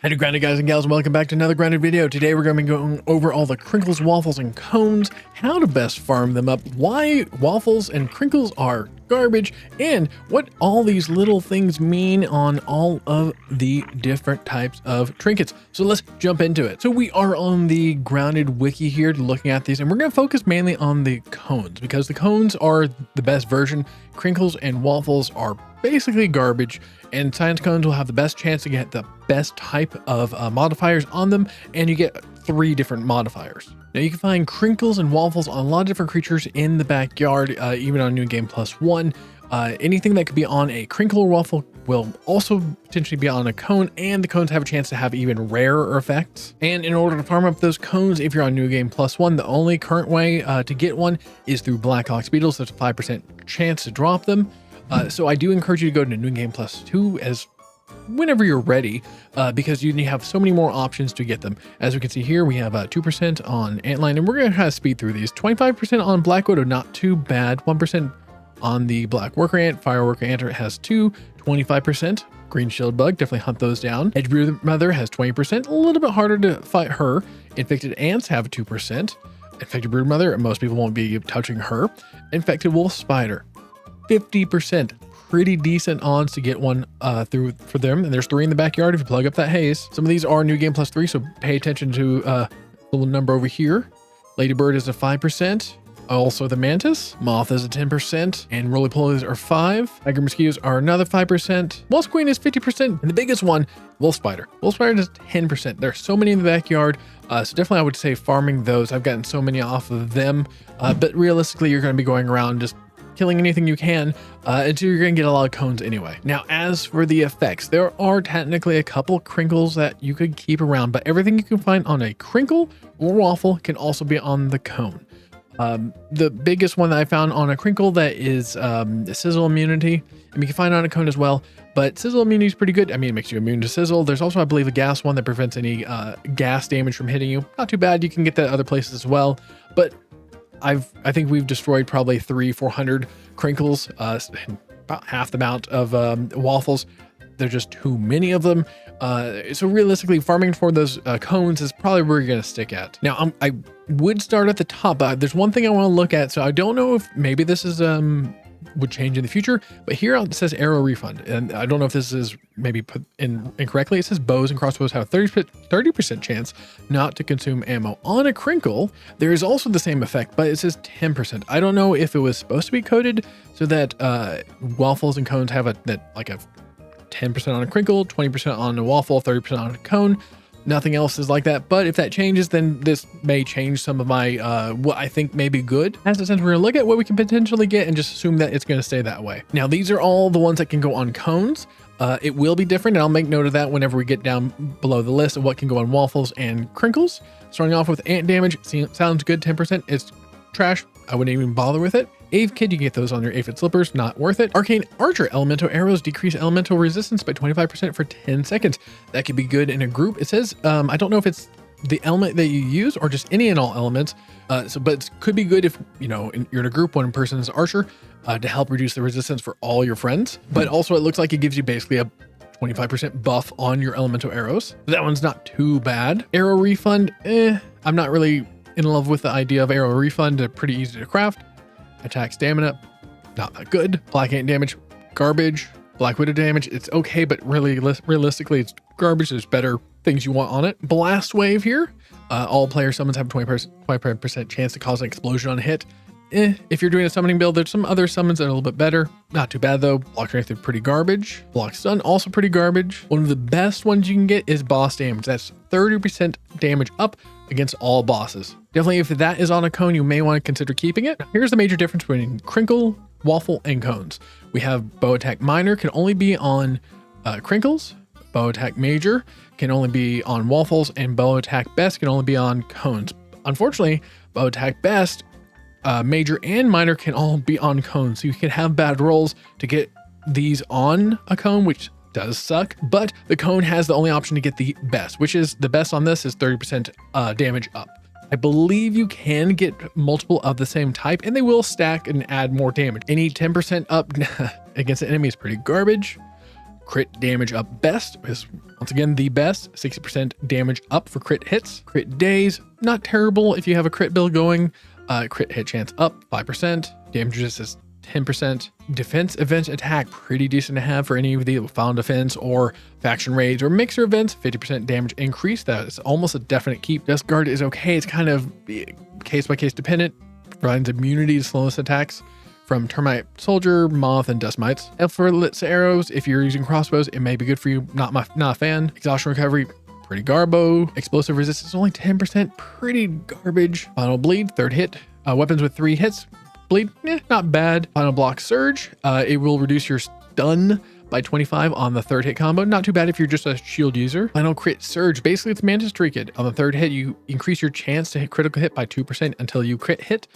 Hey grounded guys and gals, and welcome back to another grounded video. Today we're going to be going over all the crinkles, waffles, and cones, how to best farm them up, why waffles and crinkles are garbage, and what all these little things mean on all of the different types of trinkets. So let's jump into it. So we are on the grounded wiki here looking at these, and we're going to focus mainly on the cones because the cones are the best version. Crinkles and waffles are basically garbage, and science cones will have the best chance to get the best type of modifiers on them, and you get 3 different modifiers. Now you can find crinkles and waffles on a lot of different creatures in the backyard, even on New Game Plus 1. Anything that could be on a crinkle or waffle will also potentially be on a cone, and the cones have a chance to have even rarer effects. And in order to farm up those cones, if you're on New Game Plus 1, the only current way to get one is through Black Ox Beetles. There's a 5% chance to drop them. So I do encourage you to go to New Game Plus 2 as whenever you're ready, because you have so many more options to get them. As we can see here, we have 2% on Antlion, and we're going to kind of speed through these. 25% on Black Widow, not too bad. 1% on the Black Worker Ant. Fire Worker Ant has 2, 25%. Green Shield Bug, definitely hunt those down. Edge Brood Mother has 20%, a little bit harder to fight her. Infected Ants have 2%. Infected Brood Mother, most people won't be touching her. Infected Wolf Spider, 50%. Pretty decent odds to get one through for them, and there's 3 in the backyard if you plug up that haze. Some of these are New Game Plus 3, so pay attention to the little number over here. Ladybird is a 5%. Also the Mantis. Moth is a 10%, and roly-polies are 5. Tiger mosquitoes are another 5%. Moss Queen is 50%, and the biggest one, Wolf Spider. Wolf Spider is 10%. There's so many in the backyard, so definitely I would say farming those. I've gotten so many off of them, but realistically you're going to be going around just killing anything you can until you're going to get a lot of cones anyway. Now, as for the effects, there are technically a couple crinkles that you could keep around, but everything you can find on a crinkle or waffle can also be on the cone. The biggest one that I found on a crinkle that is sizzle immunity. I mean, you can find it on a cone as well, but sizzle immunity is pretty good. I mean, it makes you immune to sizzle. There's also, I believe, a gas one that prevents any gas damage from hitting you. Not too bad. You can get that other places as well, but I think we've destroyed probably 300-400 crinkles, about half the amount of waffles. There's just too many of them. So realistically, farming for those cones is probably where you're going to stick at. Now, I would start at the top. There's one thing I want to look at. So I don't know if maybe this is would change in the future, but here it says arrow refund, and I don't know if this is maybe put in incorrectly. It says bows and crossbows have a 30% chance not to consume ammo. On a crinkle, there is also the same effect, but it says 10%. I don't know if it was supposed to be coded so that waffles and cones have like a 10% on a crinkle, 20% on a waffle, 30% on a cone. Nothing else is like that, but if that changes, then this may change some of my what I think may be good. As a sense, we're gonna look at what we can potentially get and just assume that it's gonna stay that way. Now, these are all the ones that can go on cones. It will be different, and I'll make note of that whenever we get down below the list of what can go on waffles and crinkles. Starting off with ant damage, sounds good, 10%. It's trash. I wouldn't even bother with it. Aphid Kid, you get those on your aphid slippers, not worth it. Arcane Archer, elemental arrows decrease elemental resistance by 25% for 10 seconds. That could be good in a group. It says, I don't know if it's the element that you use or just any and all elements. But it could be good if, you're in a group, one person is archer, to help reduce the resistance for all your friends. But also it looks like it gives you basically a 25% buff on your elemental arrows. That one's not too bad. Arrow refund, I'm not really in love with the idea of arrow refund. They're pretty easy to craft. Attack stamina, not that good. Black ant damage, garbage. Black widow damage, it's okay, but really realistically, it's garbage. There's better things you want on it. Blast wave here. All player summons have a 20% chance to cause an explosion on a hit. If you're doing a summoning build, there's some other summons that are a little bit better. Not too bad though. Block strength is pretty garbage. Block stun, also pretty garbage. One of the best ones you can get is boss damage. That's 30% damage up against all bosses. Definitely if that is on a cone, you may want to consider keeping it. Here's the major difference between crinkle, waffle, and cones. We have bow attack minor can only be on crinkles. Bow attack major can only be on waffles, and bow attack best can only be on cones. Unfortunately, bow attack best, major and minor can all be on cones. So you can have bad rolls to get these on a cone, which does suck, but the cone has the only option to get the best, which is the best on this is 30% damage up. I believe you can get multiple of the same type, and they will stack and add more damage. Any 10% up against an enemy is pretty garbage. Crit damage up best is once again the best, 60% damage up for crit hits. Crit days, not terrible if you have a crit build going. Crit hit chance up 5%. Damage resist 10%. Defense event attack, pretty decent to have for any of the final defense or faction raids or mixer events. 50% damage increase. That is almost a definite keep. Dust Guard is okay. It's kind of case by case dependent. Provides immunity to slowness attacks from termite soldier, moth, and dust mites. Effortless arrows, if you're using crossbows, it may be good for you. Not a fan. Exhaustion recovery, pretty garbo. Explosive resistance, only 10%, pretty garbage. Final bleed, third hit. Weapons with 3 hits, bleed, not bad. Final block surge, it will reduce your stun by 25 on the third hit combo. Not too bad if you're just a shield user. Final crit surge, basically it's Mantis Trinket. On the third hit, you increase your chance to hit critical hit by 2% until you crit hit.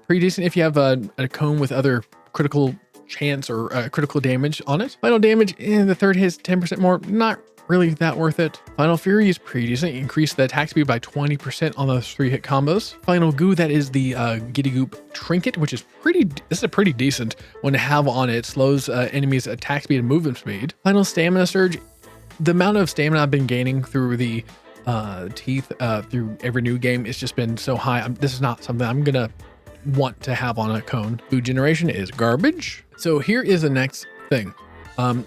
Pretty decent if you have a cone with other critical chance or critical damage on it. Final damage, the third hit is 10% more, not really that worth it. Final Fury is pretty decent. Increase the attack speed by 20% on those 3 hit combos. Final Goo, that is the Giddy Goop Trinket, which is this is a pretty decent one to have on it. Slows enemies attack speed and movement speed. Final Stamina Surge, the amount of stamina I've been gaining through the teeth through every new game, it's just been so high. This is not something I'm gonna want to have on a cone. Food generation is garbage. So here is the next thing.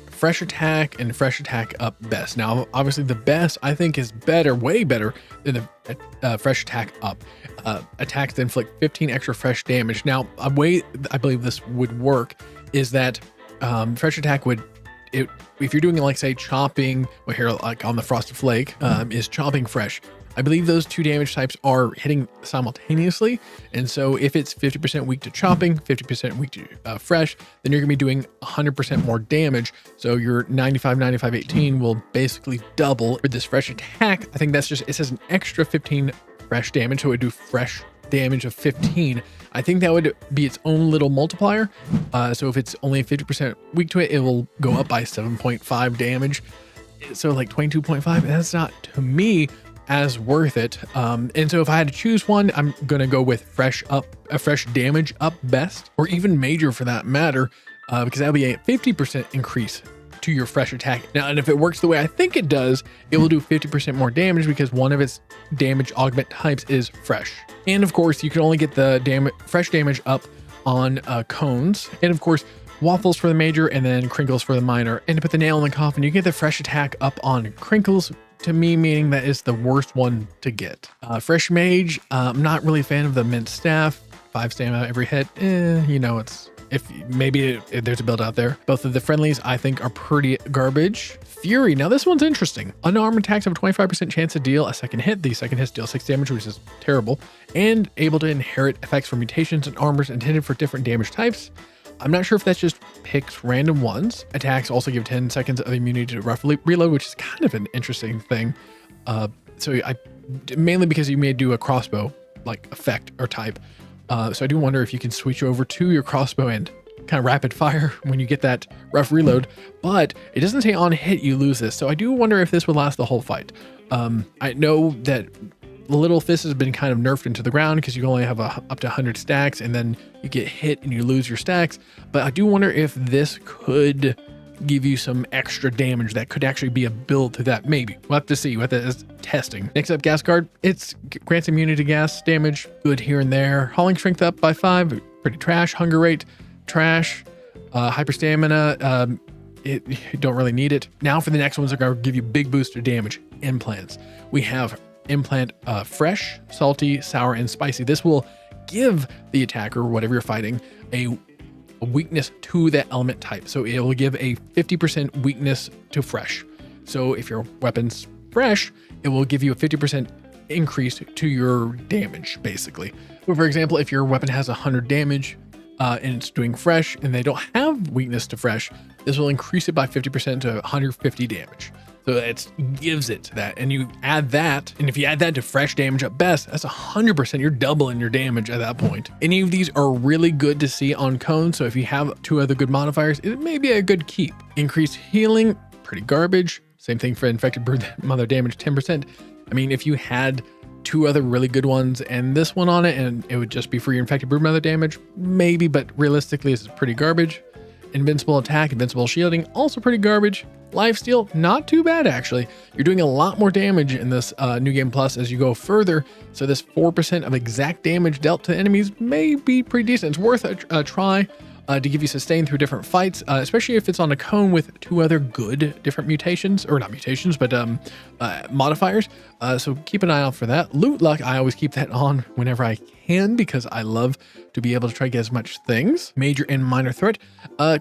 Fresh attack and fresh attack up best. Now, obviously the best I think is better, way better than the fresh attack up. Attacks that inflict 15 extra fresh damage. Now, a way I believe this would work is that fresh attack would, if you're doing like say chopping, well here like on the Frosted Flake is chopping fresh. I believe those 2 damage types are hitting simultaneously. And so if it's 50% weak to chopping, 50% weak to fresh, then you're gonna be doing 100% more damage. So your 95, 95, 18 will basically double. With this fresh attack, I think that's just, it says an extra 15 fresh damage. So it would do fresh damage of 15. I think that would be its own little multiplier. So if it's only 50% weak to it, it will go up by 7.5 damage. So like 22.5, that's not, to me, as worth it. And so if I had to choose one, I'm gonna go with fresh damage up best, or even major for that matter, because that'll be a 50% increase to your fresh attack. Now, and if it works the way I think it does, it will do 50% more damage because one of its damage augment types is fresh. And of course, you can only get the fresh damage up on cones. And of course, waffles for the major and then crinkles for the minor. And to put the nail in the coffin, you get the fresh attack up on crinkles, to me meaning that is the worst one to get. Fresh mage, I'm not really a fan of the mint staff. 5 stamina every hit, you know, it's, if maybe there's a build out there. Both of the friendlies I think are pretty garbage. Fury, now this one's interesting. Unarmed attacks have a 25% chance to deal a second hit. The second hits deal 6 damage, which is terrible, and able to inherit effects from mutations and armors intended for different damage types. I'm not sure if that's just picks random ones. Attacks also give 10 seconds of immunity to rough reload, which is kind of an interesting thing. So mainly because you may do a crossbow like effect or type. So I do wonder if you can switch over to your crossbow and kind of rapid fire when you get that rough reload, but it doesn't say on hit you lose this. So I do wonder if this would last the whole fight. I know that Little Fist has been kind of nerfed into the ground because you only have up to 100 stacks and then you get hit and you lose your stacks. But I do wonder if this could give you some extra damage that could actually be a build to that. Maybe we'll have to see what that is testing. Next up, Gas Guard. It's grants immunity to gas damage, good here and there. Hauling strength up by 5, pretty trash. Hunger rate, trash. Hyper stamina, you don't really need it. Now for the next ones, are going to give you big boost to damage. Implants. We have implant fresh, salty, sour, and spicy. This will give the attacker, whatever you're fighting, a weakness to that element type. So it will give a 50% weakness to fresh. So if your weapon's fresh, it will give you a 50% increase to your damage, basically. So for example, if your weapon has 100 damage and it's doing fresh and they don't have weakness to fresh, this will increase it by 50% to 150 damage. So it gives it that, and you add that, and if you add that to fresh damage at best, that's 100%. You're doubling your damage at that point. Any of these are really good to see on cones, so if you have 2 other good modifiers, it may be a good keep. Increased healing, pretty garbage. Same thing for infected brood mother damage, 10%. I mean, if you had 2 other really good ones and this one on it, and it would just be for your infected brood mother damage, maybe, but realistically, this is pretty garbage. Invincible attack, invincible shielding, also pretty garbage. Lifesteal, not too bad actually. You're doing a lot more damage in this New Game Plus as you go further, so this 4% of exact damage dealt to enemies may be pretty decent. It's worth a try to give you sustain through different fights, especially if it's on a cone with 2 other good different mutations, or not mutations, but modifiers. So keep an eye out for that. Loot luck, I always keep that on whenever I can because I love to be able to try to get as much things. Major and minor threat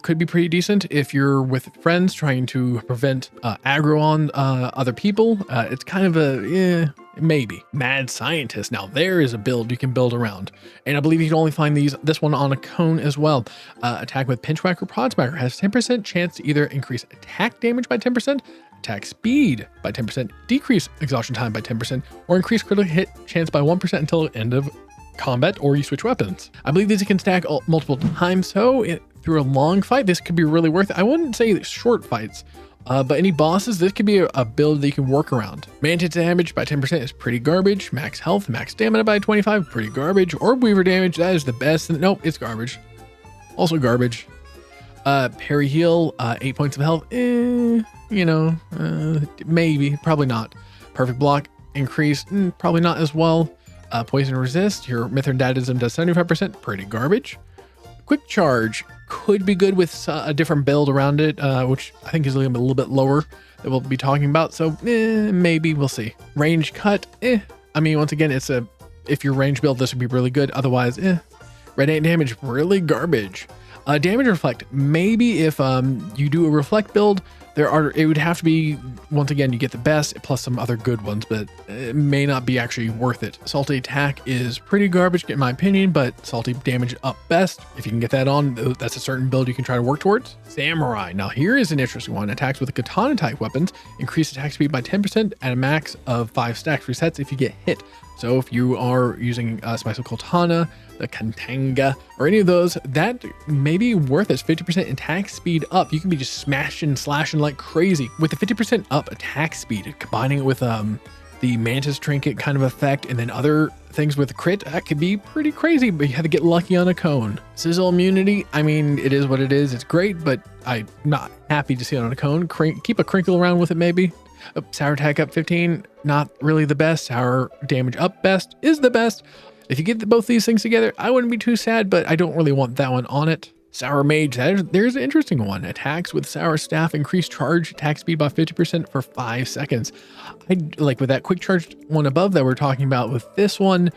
could be pretty decent if you're with friends trying to prevent aggro on other people. It's kind of a maybe. Mad scientist, now there is a build you can build around, and I believe you can only find this one on a cone as well. Attack with pinchwhacker prodsmacker has 10% chance to either increase attack damage by 10%, attack speed by 10%, decrease exhaustion time by 10%, or increase critical hit chance by 1% until end of combat or you switch weapons. I believe these can stack multiple times, so through a long fight this could be really worth it. I wouldn't say short fights, but any bosses, this could be a build that you can work around. Mantis damage by 10% is pretty garbage. Max health, max stamina by 25, pretty garbage. Orb weaver damage, that is the best. Nope, it's garbage. Also garbage. Parry heal, 8 points of health, maybe, probably not. Perfect block increase, probably not as well. Poison resist, your Mithridatism does 75%, pretty garbage. Quick charge could be good with a different build around it, which I think is a little bit lower that we'll be talking about. So maybe we'll see. Range cut, I mean, once again, if your range build, this would be really good. Otherwise, red ant damage, really garbage. Damage reflect, maybe if you do a reflect build, it would have to be, once again, you get the best plus some other good ones, but it may not be actually worth it. Salty attack is pretty garbage in my opinion, but salty damage up best. If you can get that on, that's a certain build you can try to work towards. Samurai, now here is an interesting one. Attacks with katana type weapons increase attack speed by 10% at a max of 5 stacks resets if you get hit. So if you are using Spice Katana, the Kantanga, or any of those, that may be worth it. 50% attack speed up. You can be just smashing, slashing like crazy. With the 50% up attack speed, combining it with the Mantis Trinket kind of effect, and then other things with crit, that could be pretty crazy, but you have to get lucky on a cone. Sizzle immunity, I mean, it is what it is. It's great, but I'm not happy to see it on a cone. Keep a crinkle around with it maybe. Sour attack up 15, not really the best. Sour damage up best is the best. If you get both these things together, I wouldn't be too sad, but I don't really want that one on it. Sour mage, there's an interesting one. Attacks with sour staff increase charge attack speed by 50% for 5 seconds. I like with that quick charge one above that we're talking about. With this one,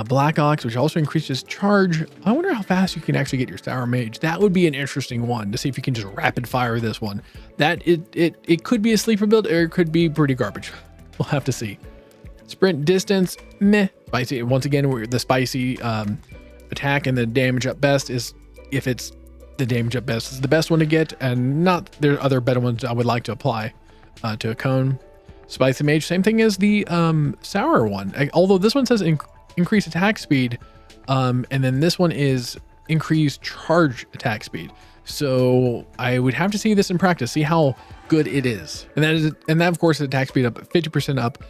Black Ox, which also increases charge. I wonder how fast you can actually get your sour mage. That would be an interesting one to see if you can just rapid fire this one. That it could be a sleeper build or it could be pretty garbage. We'll have to see. Sprint distance, meh. Spicy. Once again, the spicy attack and the damage up best is, if it's the damage up best is the best one to get, and not there are other better ones I would like to apply to a cone. Spicy mage, same thing as the sour one. Although this one says increase attack speed, and then this one is increase charge attack speed. So I would have to see this in practice, see how good it is. And that of course is attack speed up 50% up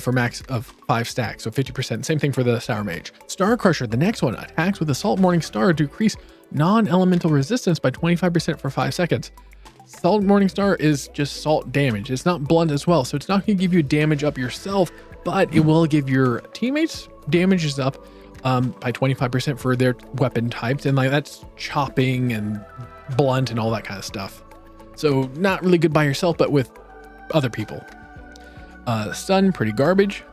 for max of 5 stacks, so 50%. Same thing for the Sour Mage. Star Crusher, the next one, attacks with Assault Morning Star to increase non-elemental resistance by 25% for 5 seconds. Salt Morning Star is just salt damage. It's not blunt as well, so it's not going to give you damage up yourself, but it will give your teammates damages up by 25% for their weapon types, and like that's chopping and blunt and all that kind of stuff. So not really good by yourself, but with other people. Stun, pretty garbage.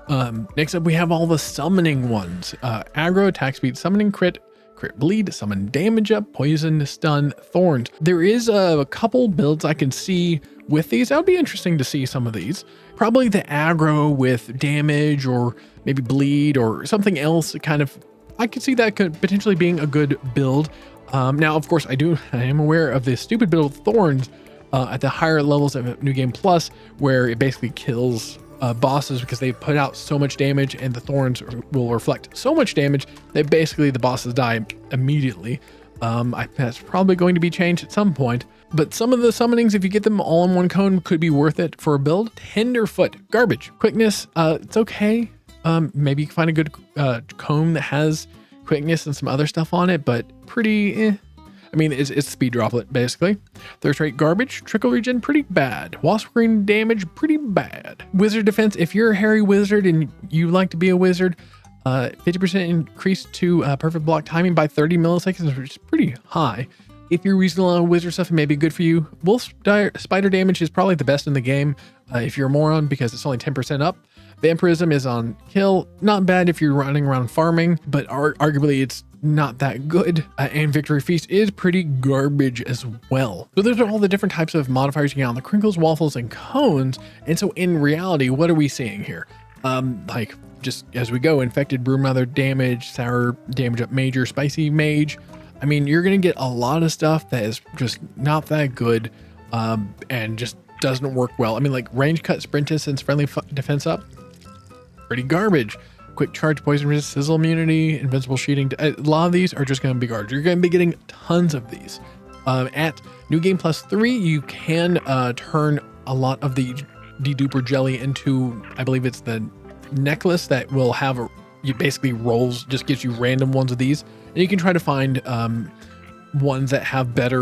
Next up, we have all the summoning ones. Aggro, attack speed, summoning crit bleed, summon damage up, poison, stun, thorns. There is a couple builds I can see with these. That would be interesting to see some of these. Probably the aggro with damage or maybe bleed or something else. Kind of, I could see that could potentially being a good build. Now, of course, I am aware of the stupid build of thorns at the higher levels of New Game Plus, where it basically kills bosses because they put out so much damage, and the thorns will reflect so much damage that basically the bosses die immediately. That's probably going to be changed at some point, but some of the summonings, if you get them all in one cone, could be worth it for a build. Tenderfoot, garbage. Quickness, it's okay. Maybe you can find a good cone that has quickness and some other stuff on it, but pretty I mean, it's speed droplet, basically. Thirst rate, garbage. Trickle regen, pretty bad. Wasp screen damage, pretty bad. Wizard defense, if you're a hairy wizard and you like to be a wizard, 50% increase to perfect block timing by 30 milliseconds, which is pretty high. If you're using a lot of wizard stuff, it may be good for you. Wolf spider damage is probably the best in the game if you're a moron, because it's only 10% up. Vampirism is on kill. Not bad if you're running around farming, but arguably it's not that good. And Victory Feast is pretty garbage as well. So those are all the different types of modifiers you get on the crinkles, waffles, and cones. And so in reality, what are we seeing here? Like just as we go, infected brewmother damage, sour damage up major, spicy mage. I mean, you're going to get a lot of stuff that is just not that good and just doesn't work well. I mean, like range cut, sprint distance, friendly defense up, pretty garbage. Quick charge, poison resist, sizzle immunity, invincible sheeting. A lot of these are just going to be garbage. You're going to be getting tons of these. At New Game Plus 3, you can turn a lot of the deduper jelly into, I believe it's the necklace that will have you basically rolls, just gives you random ones of these, and you can try to find ones that have better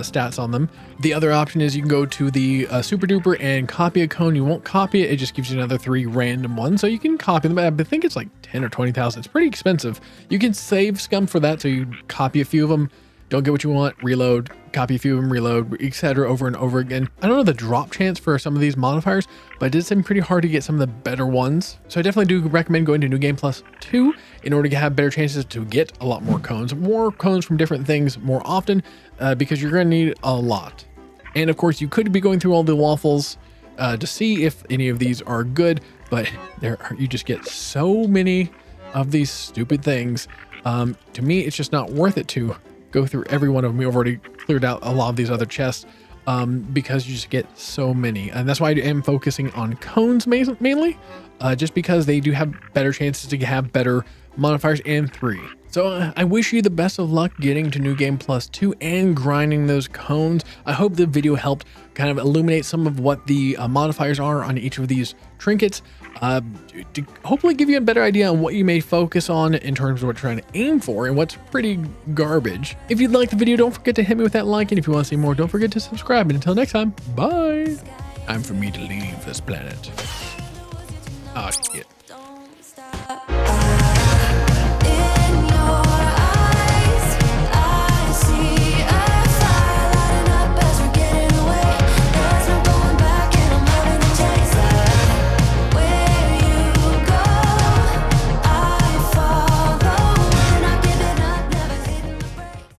stats on them. The other option is you can go to the super duper and copy a cone. You won't copy it, it just gives you another 3 random ones, so you can copy them. I think it's like 10 or 20,000. It's pretty expensive. You can save scum for that, so you copy a few of them, don't get what you want, reload, copy a few of them, reload, etc. over and over again. I don't know the drop chance for some of these modifiers, but it did seem pretty hard to get some of the better ones. So I definitely do recommend going to New Game Plus 2 in order to have better chances to get a lot more cones from different things more often, because you're going to need a lot. And of course, you could be going through all the waffles to see if any of these are good, but you just get so many of these stupid things. To me, it's just not worth it to go through every one of them. We've already cleared out a lot of these other chests because you just get so many. And that's why I am focusing on cones mainly, just because they do have better chances to have better modifiers and 3. So I wish you the best of luck getting to New Game Plus 2 and grinding those cones. I hope the video helped kind of illuminate some of what the modifiers are on each of these trinkets, to hopefully give you a better idea on what you may focus on in terms of what you're trying to aim for and what's pretty garbage. If you'd like the video, don't forget to hit me with that like, and if you want to see more, don't forget to subscribe. And until next time, bye. Time for me to leave this planet. Ah, shit.